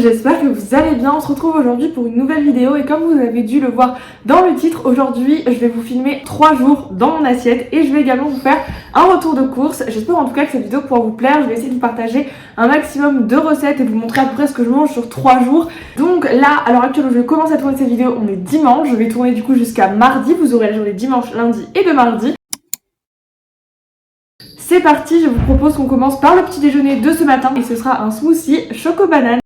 j'espère que vous allez bien. On se retrouve aujourd'hui pour une nouvelle vidéo et comme vous avez dû le voir dans le titre, aujourd'hui je vais vous filmer 3 jours dans mon assiette et je vais également vous faire un retour de course. J'espère en tout cas que cette vidéo pourra vous plaire. Je vais essayer de vous partager un maximum de recettes et de vous montrer à peu près ce que je mange sur 3 jours. Donc là, à l'heure actuelle où je commence à tourner cette vidéo, on est dimanche. Je vais tourner du coup jusqu'à mardi. Vous aurez la journée dimanche, lundi et de mardi. C'est parti, je vous propose qu'on commence par le petit déjeuner de ce matin et ce sera un smoothie choco-banane.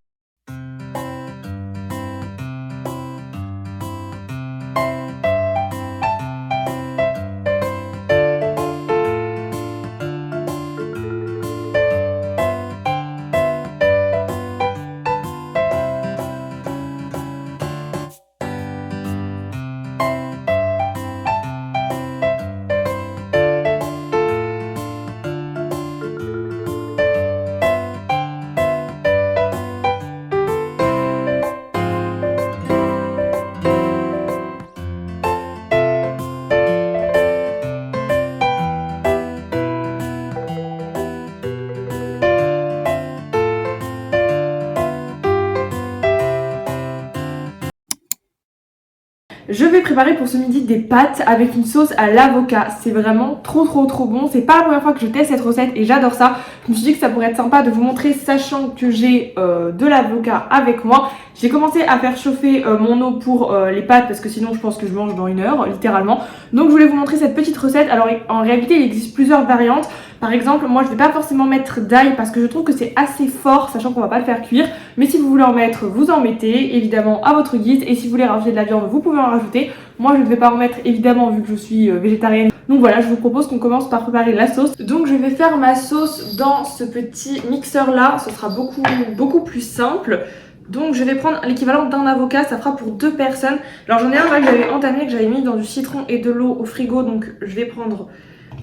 Je vais préparer pour ce midi des pâtes avec une sauce à l'avocat. C'est vraiment trop bon. C'est pas la première fois que je teste cette recette et j'adore ça. Je me suis dit que ça pourrait être sympa de vous montrer sachant que j'ai de l'avocat avec moi. J'ai commencé à faire chauffer mon eau pour les pâtes parce que sinon je pense que je mange dans 1 heure littéralement. Donc je voulais vous montrer cette petite recette. Alors en réalité il existe plusieurs variantes. Par exemple moi je vais pas forcément mettre d'ail parce que je trouve que c'est assez fort sachant qu'on va pas le faire cuire. Mais si vous voulez en mettre, vous en mettez évidemment à votre guise. Et si vous voulez rajouter de la viande, vous pouvez en rajouter. Moi je ne vais pas en mettre évidemment vu que je suis végétarienne. Donc voilà, je vous propose qu'on commence par préparer la sauce. Donc je vais faire ma sauce dans ce petit mixeur là. Ce sera beaucoup plus simple. Donc je vais prendre l'équivalent d'un avocat, ça fera pour 2 personnes. Alors j'en ai un là que j'avais entamé, que j'avais mis dans du citron et de l'eau au frigo. Donc je vais prendre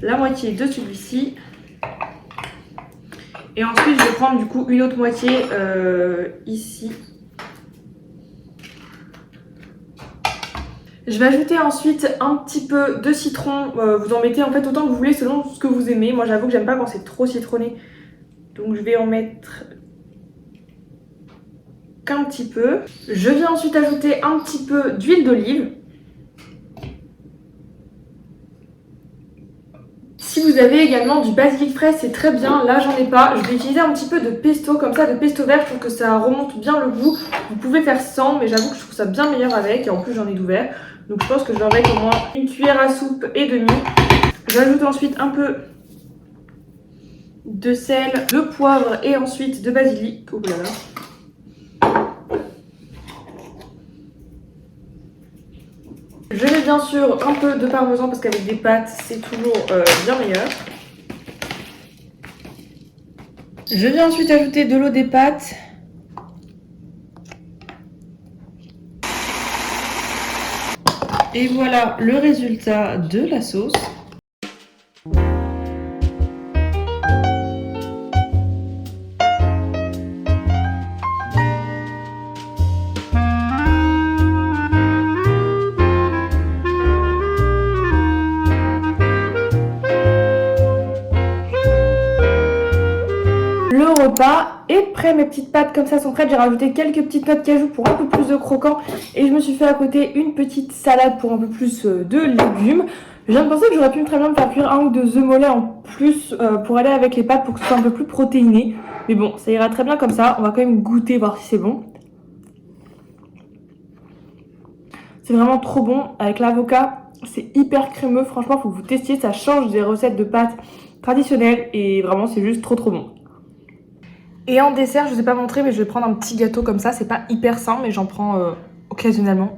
la moitié de celui-ci. Et ensuite je vais prendre du coup une autre moitié ici. Je vais ajouter ensuite un petit peu de citron. Vous en mettez en fait autant que vous voulez selon ce que vous aimez. Moi j'avoue que j'aime pas quand c'est trop citronné. Donc je vais en mettre qu'un petit peu. Je viens ensuite ajouter un petit peu d'huile d'olive. Si vous avez également du basilic frais, c'est très bien. Là, j'en ai pas. Je vais utiliser un petit peu de pesto, comme ça, de pesto vert. Je trouve que ça remonte bien le goût. Vous pouvez faire sans, mais j'avoue que je trouve ça bien meilleur avec. Et en plus, j'en ai d'ouvert. Donc, je pense que je vais en mettre au moins une cuillère à soupe et demie. J'ajoute ensuite un peu de sel, de poivre et ensuite de basilic. Oh là là. Je mets bien sûr un peu de parmesan parce qu'avec des pâtes, c'est toujours bien meilleur. Je viens ensuite ajouter de l'eau des pâtes. Et voilà le résultat de la sauce. Le repas est prêt, mes petites pâtes comme ça sont prêtes. J'ai rajouté quelques petites noix de cajou pour un peu plus de croquant et je me suis fait à côté une petite salade pour un peu plus de légumes. Je viens de penser que j'aurais pu très bien me faire cuire 1 ou 2 œufs mollets en plus pour aller avec les pâtes pour que ce soit un peu plus protéiné. Mais bon, ça ira très bien comme ça. On va quand même goûter, voir si c'est bon. C'est vraiment trop bon avec l'avocat. C'est hyper crémeux. Franchement, faut que vous testiez. Ça change des recettes de pâtes traditionnelles et vraiment, c'est juste trop bon. Et en dessert, je vous ai pas montré, mais je vais prendre un petit gâteau comme ça. C'est pas hyper sain, mais j'en prends occasionnellement.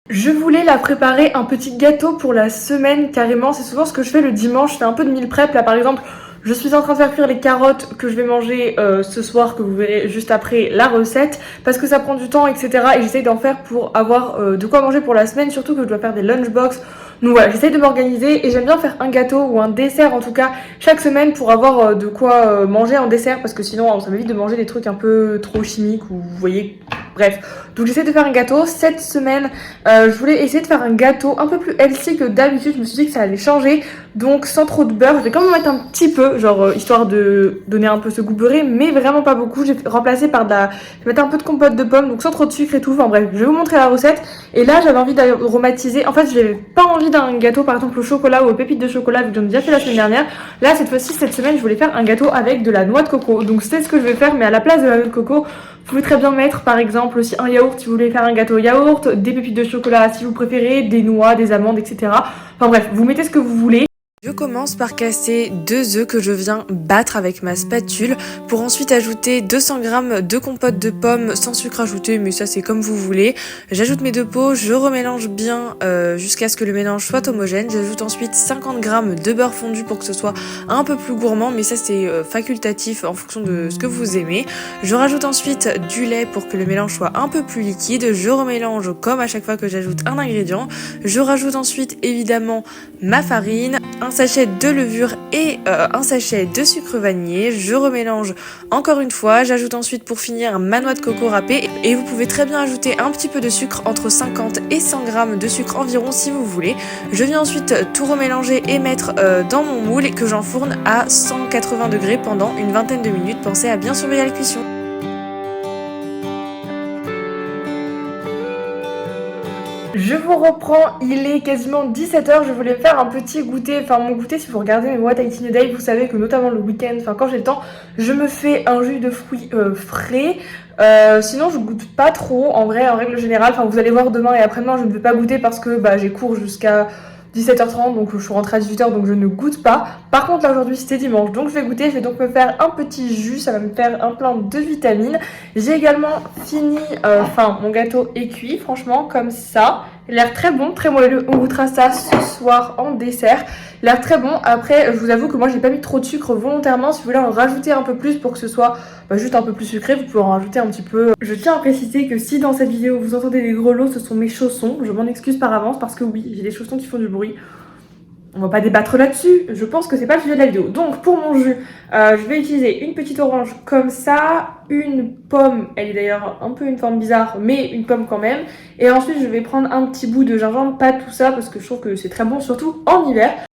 Je voulais la préparer un petit gâteau pour la semaine carrément. C'est souvent ce que je fais le dimanche. Je fais un peu de meal prep. Là par exemple, je suis en train de faire cuire les carottes que je vais manger ce soir, que vous verrez juste après la recette. Parce que ça prend du temps, etc. Et j'essaye d'en faire pour avoir de quoi manger pour la semaine. Surtout que je dois faire des lunchbox. Donc voilà, j'essaye de m'organiser et j'aime bien faire un gâteau ou un dessert en tout cas chaque semaine pour avoir de quoi manger en dessert parce que sinon ça m'évite de manger des trucs un peu trop chimiques ou vous voyez, bref. Donc j'essaie de faire un gâteau. Cette semaine, je voulais essayer de faire un gâteau un peu plus healthy que d'habitude. Je me suis dit que ça allait changer. Donc sans trop de beurre, je vais quand même mettre un petit peu, genre histoire de donner un peu ce goût beurré, mais vraiment pas beaucoup. J'ai remplacé par je vais mettre un peu de compote de pommes, donc sans trop de sucre et tout. Enfin bref, je vais vous montrer la recette. Et là j'avais envie d'aromatiser, en fait j'avais pas envie d'un gâteau par exemple au chocolat ou aux pépites de chocolat vu que j'en ai déjà fait la semaine dernière. Là cette fois-ci, cette semaine, je voulais faire un gâteau avec de la noix de coco. Donc c'est ce que je vais faire, mais à la place de la noix de coco, vous pouvez très bien mettre par exemple aussi un yaourt si vous voulez faire un gâteau au yaourt, des pépites de chocolat si vous préférez, des noix, des amandes, etc. Enfin bref, vous mettez ce que vous voulez. Je commence par casser 2 œufs que je viens battre avec ma spatule pour ensuite ajouter 200 g de compote de pommes sans sucre ajouté, mais ça c'est comme vous voulez. J'ajoute mes 2 pots, je remélange bien jusqu'à ce que le mélange soit homogène. J'ajoute ensuite 50 g de beurre fondu pour que ce soit un peu plus gourmand, mais ça c'est facultatif en fonction de ce que vous aimez. Je rajoute ensuite du lait pour que le mélange soit un peu plus liquide. Je remélange comme à chaque fois que j'ajoute un ingrédient. Je rajoute ensuite évidemment ma farine, un sachet de levure et un sachet de sucre vanillé. Je remélange encore une fois. J'ajoute ensuite pour finir ma noix de coco râpée et vous pouvez très bien ajouter un petit peu de sucre, entre 50 et 100 g de sucre environ si vous voulez. Je viens ensuite tout remélanger et mettre dans mon moule et que j'enfourne à 180 degrés pendant une vingtaine de minutes. Pensez à bien surveiller la cuisson. Je vous reprends, il est quasiment 17h, je voulais faire un petit goûter, enfin mon goûter si vous regardez mes What I Eat in a Day, vous savez que notamment le week-end, enfin quand j'ai le temps, je me fais un jus de fruits frais, sinon je goûte pas trop en vrai, en règle générale, enfin vous allez voir demain et après-demain je ne vais pas goûter parce que j'ai cours jusqu'à 17h30, donc je suis rentrée à 18h, donc je ne goûte pas. Par contre là aujourd'hui c'était dimanche, donc je vais goûter, je vais donc me faire un petit jus, ça va me faire un plein de vitamines. J'ai également fini, mon gâteau est cuit, franchement comme ça. Il a l'air très bon, très moelleux. On goûtera ça ce soir en dessert. Il a l'air très bon. Après, je vous avoue que moi, j'ai pas mis trop de sucre volontairement. Si vous voulez en rajouter un peu plus pour que ce soit juste un peu plus sucré, vous pouvez en rajouter un petit peu. Je tiens à préciser que si dans cette vidéo, vous entendez des grelots, ce sont mes chaussons. Je m'en excuse par avance parce que oui, j'ai des chaussons qui font du bruit. On va pas débattre là-dessus, je pense que c'est pas le sujet de la vidéo. Donc pour mon jus, je vais utiliser une petite orange comme ça, une pomme, elle est d'ailleurs un peu une forme bizarre, mais une pomme quand même. Et ensuite je vais prendre un petit bout de gingembre, pas tout ça parce que je trouve que c'est très bon, surtout en hiver.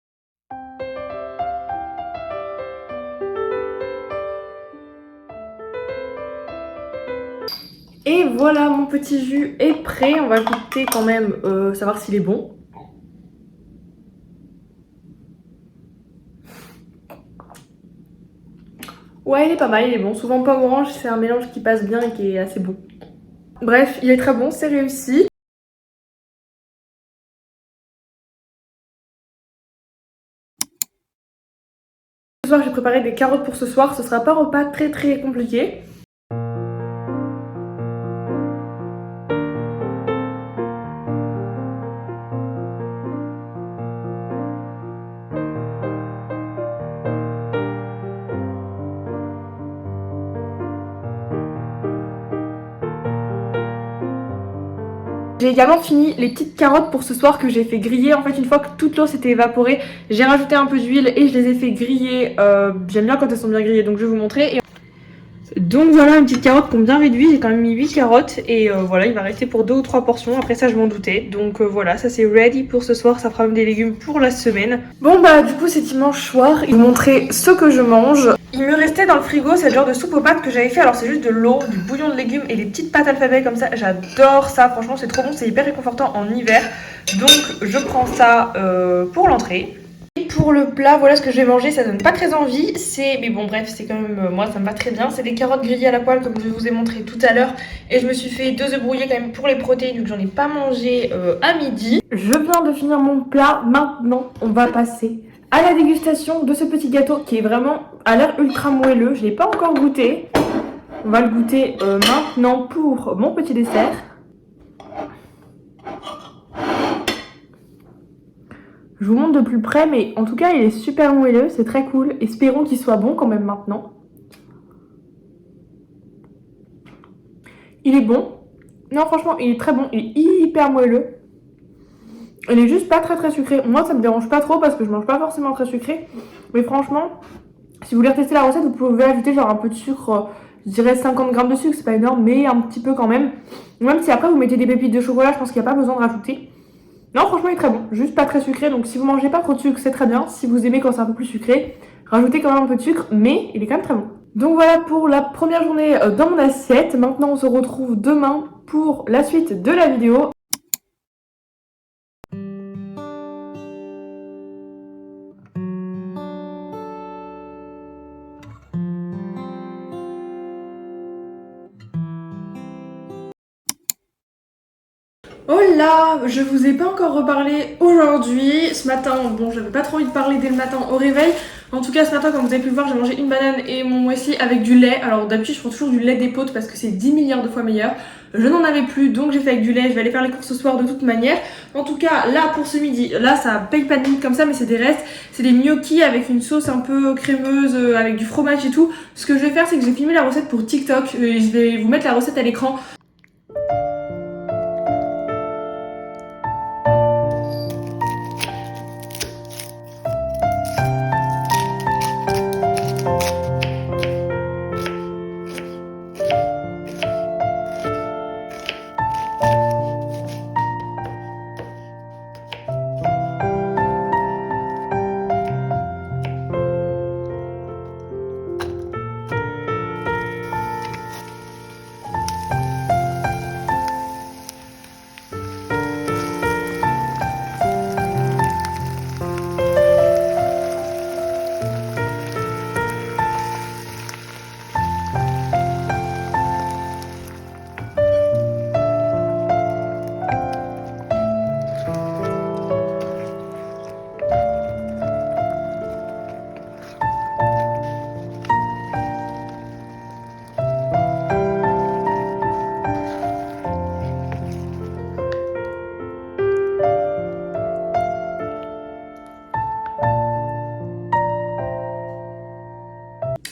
Et voilà, mon petit jus est prêt, on va goûter quand même, savoir s'il est bon. Ouais, il est pas mal, il est bon. Souvent pomme orange, c'est un mélange qui passe bien et qui est assez bon. Bref, il est très bon, c'est réussi. Ce soir, j'ai préparé des carottes pour ce soir. Ce sera pas un repas très très compliqué. J'ai également fini les petites carottes pour ce soir que j'ai fait griller. En fait, une fois que toute l'eau s'était évaporée, j'ai rajouté un peu d'huile et je les ai fait griller. J'aime bien quand elles sont bien grillées, donc je vais vous montrer. Donc voilà, une petite carotte qu'on bien réduit. J'ai quand même mis 8 carottes et voilà, il va rester pour 2 ou 3 portions. Après ça, je m'en doutais. Donc voilà, ça c'est ready pour ce soir. Ça fera même des légumes pour la semaine. Bon du coup, c'est dimanche soir. Je vais vous montrer ce que je mange. Il me restait dans le frigo cette genre de soupe aux pâtes que j'avais fait. Alors c'est juste de l'eau, du bouillon de légumes et des petites pâtes alphabet comme ça. J'adore ça, franchement c'est trop bon, c'est hyper réconfortant en hiver. Donc je prends ça pour l'entrée. Et pour le plat, voilà ce que je vais manger, ça donne pas très envie. Mais bon bref, c'est quand même, moi ça me va très bien. C'est des carottes grillées à la poêle comme je vous ai montré tout à l'heure. Et je me suis fait 2 œufs brouillés quand même pour les protéines vu que j'en ai pas mangé à midi. Je viens de finir mon plat, maintenant on va passer à la dégustation de ce petit gâteau qui est vraiment à l'air ultra moelleux. Je l'ai pas encore goûté. On va le goûter maintenant pour mon petit dessert. Je vous montre de plus près, mais en tout cas il est super moelleux, c'est très cool. Espérons qu'il soit bon quand même maintenant. Il est bon. Non franchement il est très bon, il est hyper moelleux. Il est juste pas très très sucré. Moi ça me dérange pas trop parce que je mange pas forcément très sucré. Mais franchement, si vous voulez retester la recette, vous pouvez ajouter genre un peu de sucre, je dirais 50 g de sucre, c'est pas énorme, mais un petit peu quand même. Même si après vous mettez des pépites de chocolat, je pense qu'il n'y a pas besoin de rajouter. Non, franchement, il est très bon. Juste pas très sucré. Donc, si vous mangez pas trop de sucre, c'est très bien. Si vous aimez quand c'est un peu plus sucré, rajoutez quand même un peu de sucre, mais il est quand même très bon. Donc voilà pour la première journée dans mon assiette. Maintenant, on se retrouve demain pour la suite de la vidéo. Oh là, je vous ai pas encore reparlé aujourd'hui. Ce matin, bon, j'avais pas trop envie de parler dès le matin au réveil. En tout cas, ce matin, comme vous avez pu le voir, j'ai mangé une banane et mon muesli avec du lait. Alors d'habitude, je prends toujours du lait d'épeautre parce que c'est 10 milliards de fois meilleur. Je n'en avais plus, donc j'ai fait avec du lait. Je vais aller faire les courses ce soir de toute manière. En tout cas, là, pour ce midi, là, ça paye pas de mine comme ça, mais c'est des restes. C'est des gnocchis avec une sauce un peu crémeuse, avec du fromage et tout. Ce que je vais faire, c'est que j'ai filmé la recette pour TikTok. Et je vais vous mettre la recette à l'écran.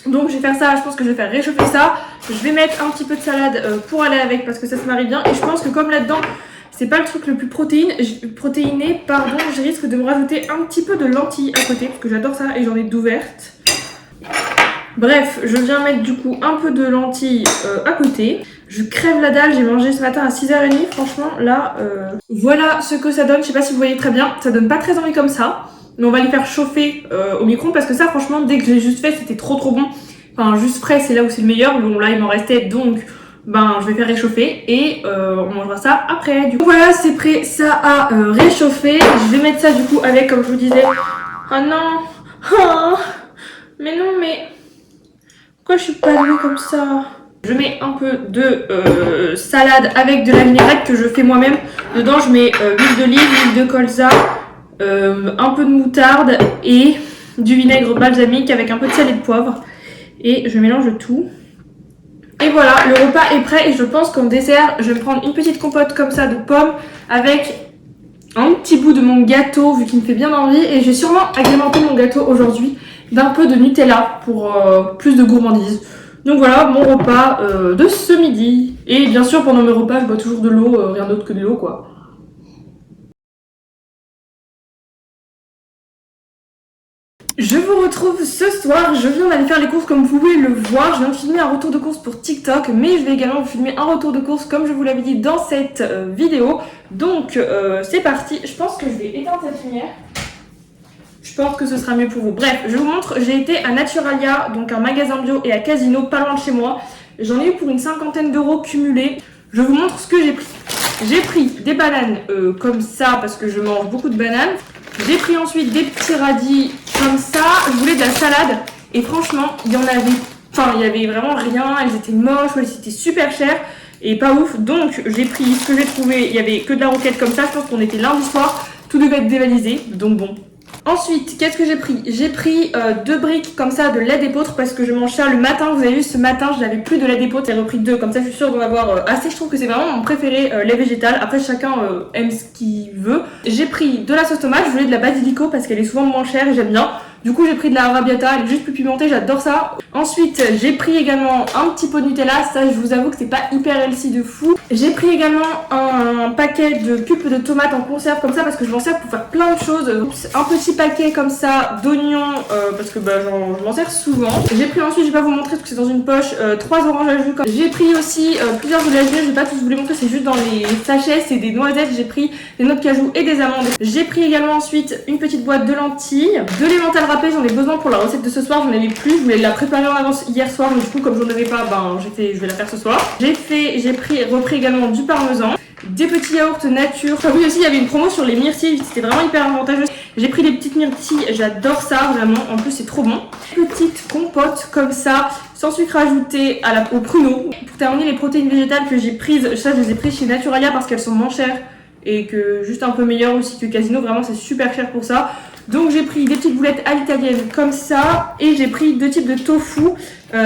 Donc je vais faire ça, je pense que je vais faire réchauffer ça. Je vais mettre un petit peu de salade pour aller avec parce que ça se marie bien. Et je pense que comme là-dedans, c'est pas le truc le plus protéiné, pardon, je risque de me rajouter un petit peu de lentilles à côté parce que j'adore ça et j'en ai d'ouvertes. Bref, je viens mettre du coup un peu de lentilles à côté. Je crève la dalle, j'ai mangé ce matin à 6h30, franchement là, voilà ce que ça donne. Je sais pas si vous voyez très bien, ça donne pas très envie comme ça. Mais on va les faire chauffer au micro-ondes parce que ça franchement dès que je l'ai juste fait c'était trop bon. Enfin juste frais c'est là où c'est le meilleur. Bon là il m'en restait donc ben je vais faire réchauffer et on mangera ça après. Du coup voilà c'est prêt, ça a réchauffé. Je vais mettre ça du coup avec comme je vous disais. Oh non, oh, mais non mais pourquoi je suis pas douée comme ça? Je mets un peu de salade avec de la vinaigrette que je fais moi-même. Dedans je mets l'huile d'olive, l'huile de colza, un peu de moutarde et du vinaigre balsamique avec un peu de sel et de poivre. Et je mélange tout. Et voilà, le repas est prêt et je pense qu'en dessert, je vais me prendre une petite compote comme ça de pommes avec un petit bout de mon gâteau vu qu'il me fait bien envie. Et je vais sûrement agrémenter mon gâteau aujourd'hui d'un peu de Nutella pour plus de gourmandise. Donc voilà mon repas de ce midi. Et bien sûr pendant mes repas, je bois toujours de l'eau, rien d'autre que de l'eau quoi. Je vous retrouve ce soir, je viens d'aller faire les courses comme vous pouvez le voir, je viens de filmer un retour de course pour TikTok, mais je vais également vous filmer un retour de course comme je vous l'avais dit dans cette vidéo. Donc c'est parti, je pense que je vais éteindre cette lumière. Je pense que ce sera mieux pour vous. Bref, je vous montre, j'ai été à Naturalia, donc un magasin bio et à Casino, pas loin de chez moi. J'en ai eu pour une 50aine d'euros cumulés. Je vous montre ce que j'ai pris. J'ai pris des bananes comme ça parce que je mange beaucoup de bananes. J'ai pris ensuite des petits radis comme ça. Je voulais de la salade et franchement, il y en avait, enfin il y avait vraiment rien. Elles étaient moches, elles étaient super chères et pas ouf. Donc j'ai pris ce que j'ai trouvé. Il y avait que de la roquette comme ça. Je pense qu'on était lundi soir. Tout devait être dévalisé, donc bon. Ensuite, qu'est-ce que j'ai pris? J'ai pris 2 briques comme ça de lait d'épeautre parce que je mange ça le matin. Vous avez vu, ce matin, je n'avais plus de lait d'épeautre. J'ai repris 2, comme ça je suis sûre d'en avoir assez. Je trouve que c'est vraiment mon préféré, lait végétal. Après, chacun aime ce qu'il veut. J'ai pris de la sauce tomate. Je voulais de la basilico parce qu'elle est souvent moins chère et j'aime bien. Du coup j'ai pris de la arrabbiata, elle est juste plus pimentée, j'adore ça. Ensuite j'ai pris également un petit pot de Nutella, ça je vous avoue que c'est pas hyper healthy de fou. J'ai pris également un paquet de pulpe de tomates en conserve comme ça parce que je m'en sers pour faire plein de choses. Un petit paquet comme ça d'oignons parce que je m'en sers souvent. J'ai pris ensuite, je vais pas vous montrer parce que c'est dans une poche, 3 oranges à jus. J'ai pris aussi plusieurs oléagineux, je vais pas tous vous les montrer, c'est juste dans les sachets, c'est des noisettes, j'ai pris des noix de cajou et des amandes. J'ai pris également ensuite une petite boîte de lentilles, de l'emmental râpé, j'en ai besoin pour la recette de ce soir, j'en avais plus, je voulais la préparer en avance hier soir, mais du coup comme j'en avais pas, je vais la faire ce soir. J'ai repris également du parmesan, des petits yaourts nature. Comme aussi il y avait une promo sur les myrtilles, c'était vraiment hyper avantageux. J'ai pris des petites myrtilles, j'adore ça vraiment, en plus c'est trop bon. Petite compote comme ça, sans sucre ajouté au pruneau. Pour terminer, les protéines végétales que j'ai prises, ça je les ai prises chez Naturalia parce qu'elles sont moins chères et que juste un peu meilleures aussi que Casino, vraiment c'est super cher pour ça. Donc j'ai pris des petites boulettes à l'italienne comme ça et j'ai pris 2 types de tofu,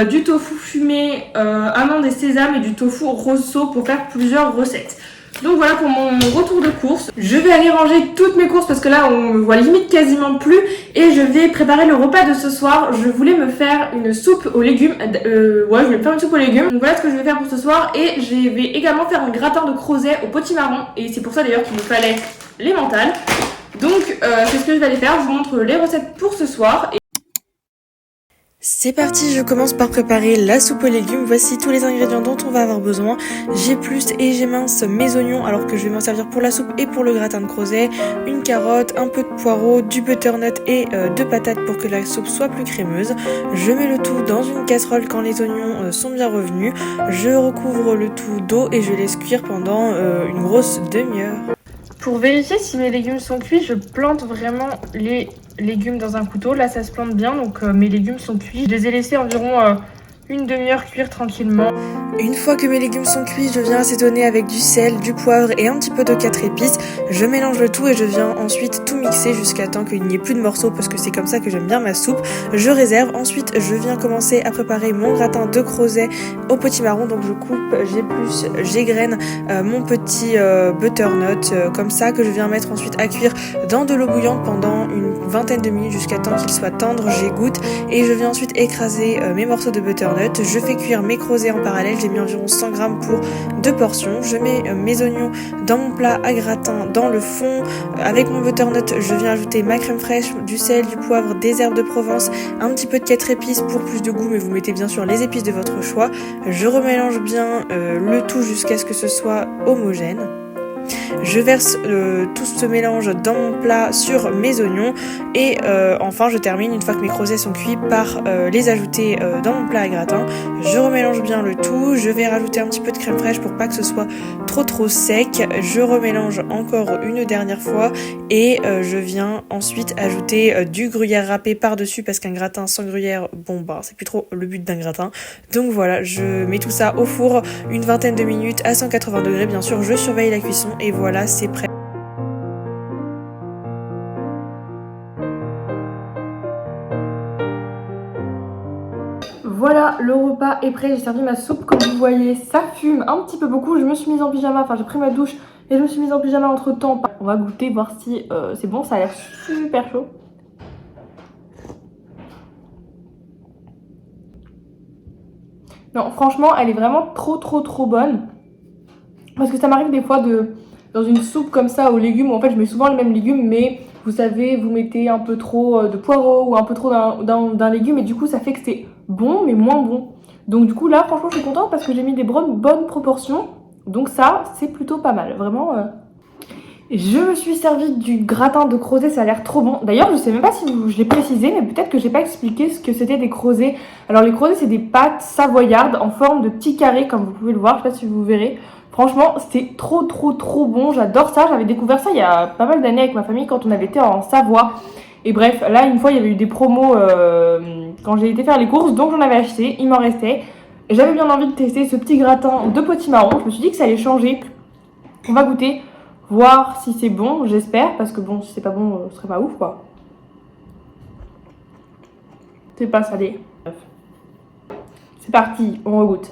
du tofu fumé amande et sésame et du tofu rosso pour faire plusieurs recettes. Donc voilà pour mon retour de course. Je vais aller ranger toutes mes courses parce que là on me voit limite quasiment plus et je vais préparer le repas de ce soir. Je voulais me faire une soupe aux légumes. Je voulais me faire une soupe aux légumes. Donc voilà ce que je vais faire pour ce soir et je vais également faire un gratin de crozet au potimarron et c'est pour ça d'ailleurs qu'il me fallait l'emmental. Donc c'est ce que je vais aller faire. Je vous montre les recettes pour ce soir. C'est parti, je commence par préparer la soupe aux légumes. Voici tous les ingrédients dont on va avoir besoin. J'ai plus et j'ai mince mes oignons alors que je vais m'en servir pour la soupe et pour le gratin de crozet. Une carotte, un peu de poireau, du butternut et 2 patates pour que la soupe soit plus crémeuse. Je mets le tout dans une casserole quand les oignons sont bien revenus. Je recouvre le tout d'eau et je laisse cuire pendant une grosse demi-heure. Pour vérifier si mes légumes sont cuits, je plante vraiment les légumes dans un couteau. Là, ça se plante bien, donc mes légumes sont cuits. Je les ai laissés environ une demi-heure cuire tranquillement. Une fois que mes légumes sont cuits, je viens assaisonner avec du sel, du poivre et un petit peu de 4 épices. Je mélange le tout et je viens ensuite tout mixer jusqu'à temps qu'il n'y ait plus de morceaux parce que c'est comme ça que j'aime bien ma soupe. Je réserve. Ensuite, je viens commencer à préparer mon gratin de crozet au potimarron. Donc je coupe, j'égrène mon petit butternut comme ça que je viens mettre ensuite à cuire dans de l'eau bouillante pendant une vingtaine de minutes jusqu'à temps qu'il soit tendre. J'égoutte et je viens ensuite écraser mes morceaux de butternut. Je fais cuire mes crozets en parallèle, j'ai mis environ 100 g pour 2 portions. Je mets mes oignons dans mon plat à gratin dans le fond. Avec mon butternut, je viens ajouter ma crème fraîche, du sel, du poivre, des herbes de Provence, un petit peu de 4 épices pour plus de goût, mais vous mettez bien sûr les épices de votre choix. Je remélange bien le tout jusqu'à ce que ce soit homogène. Je verse tout ce mélange dans mon plat sur mes oignons et enfin je termine une fois que mes crozets sont cuits par les ajouter dans mon plat à gratin. Je remélange bien le tout, je vais rajouter un petit peu de crème fraîche pour pas que ce soit trop sec. Je remélange encore une dernière fois et je viens ensuite ajouter du gruyère râpé par dessus parce qu'un gratin sans gruyère, c'est plus trop le but d'un gratin. Donc voilà, je mets tout ça au four une vingtaine de minutes à 180 degrés. Bien sûr, je surveille la cuisson et voilà, c'est prêt. Voilà, le repas est prêt, j'ai servi ma soupe comme vous voyez, ça fume un petit peu beaucoup, je me suis mise en pyjama, j'ai pris ma douche et je me suis mise en pyjama entre temps. On va goûter, voir si c'est bon, ça a l'air super chaud. Non, franchement, elle est vraiment trop bonne. Parce que ça m'arrive des fois dans une soupe comme ça aux légumes, où en fait je mets souvent les mêmes légumes, mais vous savez, vous mettez un peu trop de poireaux ou un peu trop d'un légume et du coup ça fait que c'est bon mais moins bon. Donc du coup là franchement je suis contente parce que j'ai mis des bonnes proportions, donc ça c'est plutôt pas mal, vraiment. Je me suis servi du gratin de crozet, ça a l'air trop bon. D'ailleurs je sais même pas si je l'ai précisé, mais peut-être que j'ai pas expliqué ce que c'était des crozets. Alors les crozets c'est des pâtes savoyardes en forme de petits carrés comme vous pouvez le voir, je sais pas si vous verrez. Franchement, c'est trop bon, j'adore ça. J'avais découvert ça il y a pas mal d'années avec ma famille quand on avait été en Savoie. Et bref, là, une fois, il y avait eu des promos quand j'ai été faire les courses, donc j'en avais acheté, il m'en restait. Et j'avais bien envie de tester ce petit gratin de potimarron. Je me suis dit que ça allait changer. On va goûter, voir si c'est bon, j'espère, parce que bon, si c'est pas bon, ce serait pas ouf, quoi. C'est pas salé. Bref. C'est parti, on regoute.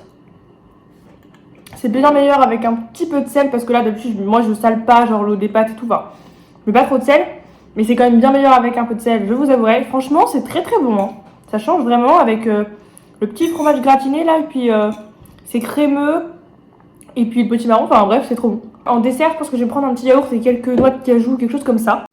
C'est bien meilleur avec un petit peu de sel parce que là d'habitude moi je sale pas genre l'eau des pâtes et tout, je mets pas trop de sel, Mais c'est quand même bien meilleur avec un peu de sel, je vous avouerai. Franchement, c'est très très bon. Hein. Ça change vraiment avec le petit fromage gratiné là, et puis c'est crémeux. Et puis le petit marron, enfin bref, c'est trop bon. En dessert, je pense que je vais prendre un petit yaourt et quelques noix de cajou, quelque chose comme ça.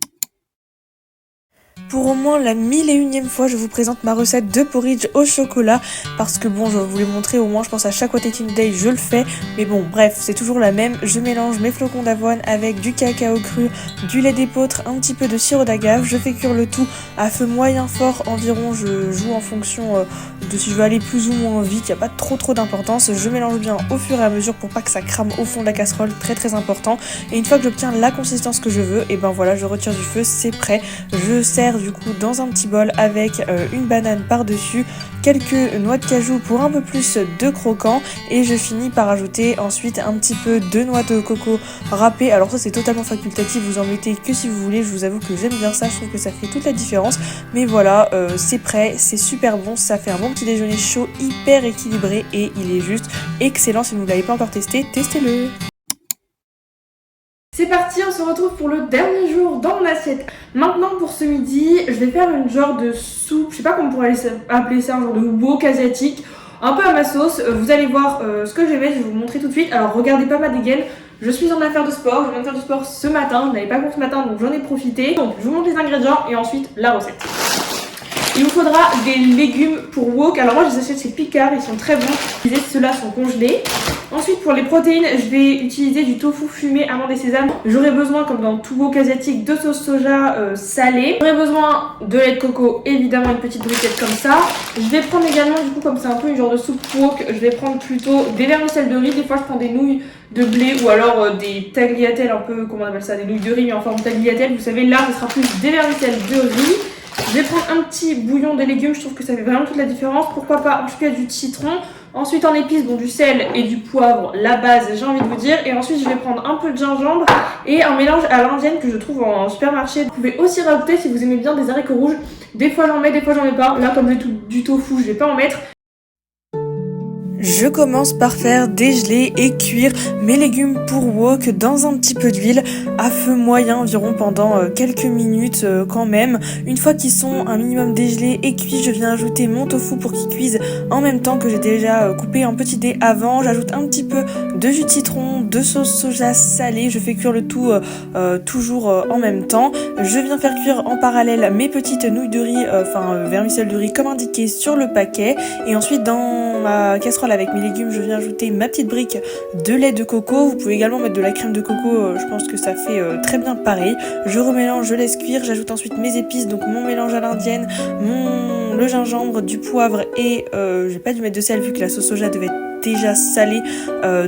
Pour au moins la 1001e fois, je vous présente ma recette de porridge au chocolat parce que bon, je vais vous les montrer au moins, je pense à chaque What Eating Day, je le fais. Mais bon, bref, c'est toujours la même. Je mélange mes flocons d'avoine avec du cacao cru, du lait d'épeautre, un petit peu de sirop d'agave. Je fais cuire le tout à feu moyen fort environ. Je joue en fonction de si je veux aller plus ou moins vite. Il n'y a pas trop d'importance. Je mélange bien au fur et à mesure pour pas que ça crame au fond de la casserole. Très important. Et une fois que j'obtiens la consistance que je veux, et ben voilà, je retire du feu, c'est prêt. Je sers du coup dans un petit bol avec une banane par-dessus, quelques noix de cajou pour un peu plus de croquant et je finis par ajouter ensuite un petit peu de noix de coco râpée. Alors ça c'est totalement facultatif, vous en mettez que si vous voulez, je vous avoue que j'aime bien ça, je trouve que ça fait toute la différence. Mais voilà, c'est prêt, c'est super bon, ça fait un bon petit déjeuner chaud, hyper équilibré et il est juste excellent. Si vous ne l'avez pas encore testé, testez-le. C'est parti, on se retrouve pour le dernier jour dans mon assiette. Maintenant pour ce midi, je vais faire une genre de soupe, je sais pas comment on pourrait appeler ça, un genre de wok asiatique, un peu à ma sauce. Vous allez voir ce que je vais mettre, je vais vous montrer tout de suite. Alors regardez pas ma dégaine, je suis en affaire de sport, je viens de faire du sport ce matin, je n'avais pas cours ce matin donc j'en ai profité. Donc je vous montre les ingrédients et ensuite la recette. Il vous faudra des légumes pour wok. Alors moi je les achète chez Picard, ils sont très bons. Ceux-là sont congelés. Ensuite pour les protéines, je vais utiliser du tofu fumé, amande et sésame. J'aurai besoin, comme dans tout wok asiatique, de sauce soja salée. J'aurai besoin de lait de coco, évidemment une petite briquette comme ça. Je vais prendre également, du coup comme c'est un peu une genre de soupe wok, je vais prendre plutôt des vermicelles de riz. Des fois je prends des nouilles de blé ou alors des tagliatelles, un peu, comment on appelle ça, des nouilles de riz mais en forme de tagliatelle. Vous savez, là ce sera plus des vermicelles de riz. Je vais prendre un petit bouillon de légumes, je trouve que ça fait vraiment toute la différence. Pourquoi pas en choupiat du citron. Ensuite en épices, bon, du sel et du poivre, la base j'ai envie de vous dire. Et ensuite je vais prendre un peu de gingembre et un mélange à l'indienne que je trouve en supermarché. Vous pouvez aussi rajouter si vous aimez bien des haricots rouges. Des fois j'en mets, des fois j'en mets pas. Là comme j'ai du tofu, je vais pas en mettre. Je commence par faire dégeler et cuire mes légumes pour wok dans un petit peu d'huile à feu moyen environ pendant quelques minutes quand même. Une fois qu'ils sont un minimum dégelés et cuits, je viens ajouter mon tofu pour qu'il cuise en même temps que j'ai déjà coupé en petits dés avant. J'ajoute un petit peu de jus de citron, de sauce soja salée. Je fais cuire le tout toujours en même temps. Je viens faire cuire en parallèle mes petites nouilles de riz, vermicelles de riz comme indiqué sur le paquet. Et ensuite dans ma casserole avec mes légumes, je viens ajouter ma petite brique de lait de coco. Vous pouvez également mettre de la crème de coco, je pense que ça fait très bien pareil. Je remélange, je laisse cuire, j'ajoute ensuite mes épices, donc mon mélange à l'indienne, le gingembre, du poivre et j'ai pas dû mettre de sel vu que la sauce soja devait être déjà salée,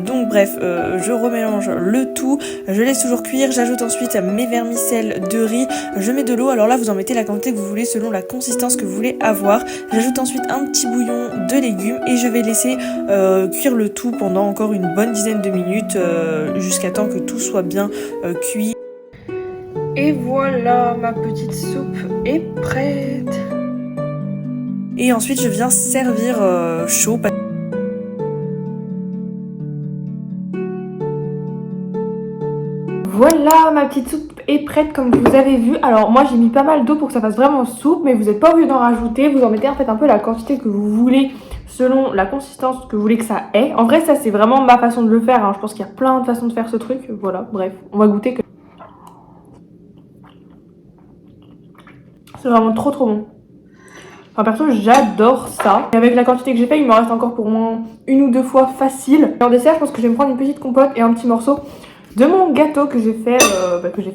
donc bref, je remélange le tout, je laisse toujours cuire, j'ajoute ensuite mes vermicelles de riz, je mets de l'eau, alors là vous en mettez la quantité que vous voulez selon la consistance que vous voulez avoir. J'ajoute ensuite un petit bouillon de légumes et je vais laisser cuire le tout pendant encore une bonne dizaine de minutes jusqu'à temps que tout soit bien cuit. Et voilà, ma petite soupe est prête. Et ensuite je viens servir chaud. Voilà, ma petite soupe est prête comme vous avez vu. Alors moi j'ai mis pas mal d'eau pour que ça fasse vraiment soupe, mais vous n'êtes pas obligé d'en rajouter. Vous en mettez en fait un peu la quantité que vous voulez selon la consistance que vous voulez que ça ait. En vrai ça c'est vraiment ma façon de le faire, hein. Je pense qu'il y a plein de façons de faire ce truc. Voilà, bref, on va goûter que... C'est vraiment trop bon. Enfin perso j'adore ça. Et avec la quantité que j'ai fait, il me reste encore pour moins une ou deux fois facile. Et en dessert je pense que je vais me prendre une petite compote et un petit morceau de mon gâteau que j'ai fait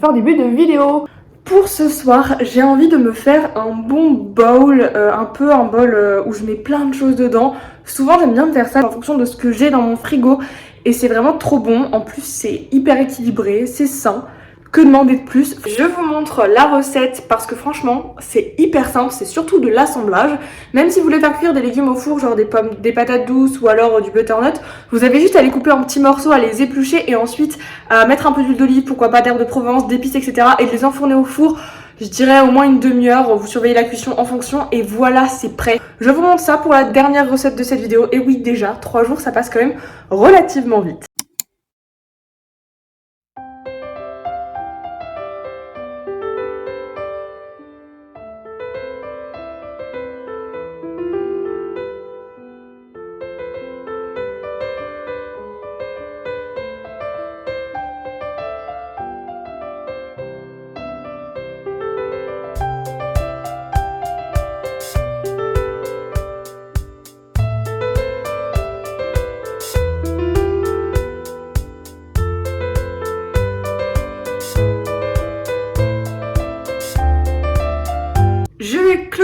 en début de vidéo. Pour ce soir, j'ai envie de me faire un bon bowl, un bol où je mets plein de choses dedans. Souvent j'aime bien me faire ça en fonction de ce que j'ai dans mon frigo et c'est vraiment trop bon. En plus c'est hyper équilibré, c'est sain. Que demander de plus? Je vous montre la recette parce que franchement c'est hyper simple, c'est surtout de l'assemblage. Même si vous voulez faire cuire des légumes au four, genre des pommes, des patates douces ou alors du butternut, vous avez juste à les couper en petits morceaux, à les éplucher et ensuite à mettre un peu d'huile d'olive, pourquoi pas d'herbe de Provence, d'épices, etc. et de les enfourner au four. Je dirais au moins une demi-heure, vous surveillez la cuisson en fonction et voilà, c'est prêt. Je vous montre ça pour la dernière recette de cette vidéo. Et oui, déjà, 3 jours, ça passe quand même relativement vite.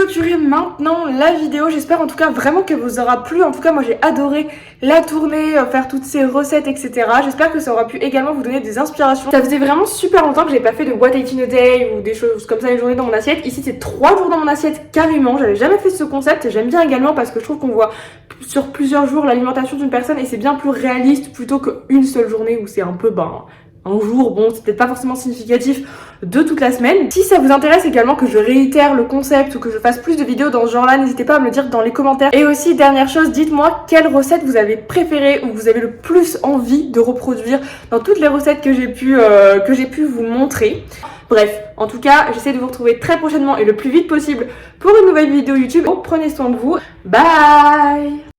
clôturer maintenant la vidéo. J'espère en tout cas vraiment qu'elle vous aura plu. En tout cas moi j'ai adoré la tournée, faire toutes ces recettes etc. J'espère que ça aura pu également vous donner des inspirations. Ça faisait vraiment super longtemps que j'ai pas fait de what I eat in a day ou des choses comme ça, les journées dans mon assiette. Ici c'est 3 jours dans mon assiette carrément. J'avais jamais fait ce concept. J'aime bien également parce que je trouve qu'on voit sur plusieurs jours l'alimentation d'une personne et c'est bien plus réaliste plutôt qu'une seule journée où c'est un peu un jour, bon c'est peut-être pas forcément significatif de toute la semaine. Si ça vous intéresse également que je réitère le concept ou que je fasse plus de vidéos dans ce genre là, n'hésitez pas à me le dire dans les commentaires. Et aussi dernière chose, dites-moi quelle recette vous avez préférée ou que vous avez le plus envie de reproduire dans toutes les recettes que j'ai pu vous montrer. Bref, en tout cas, j'essaie de vous retrouver très prochainement et le plus vite possible pour une nouvelle vidéo YouTube. Prenez soin de vous. Bye!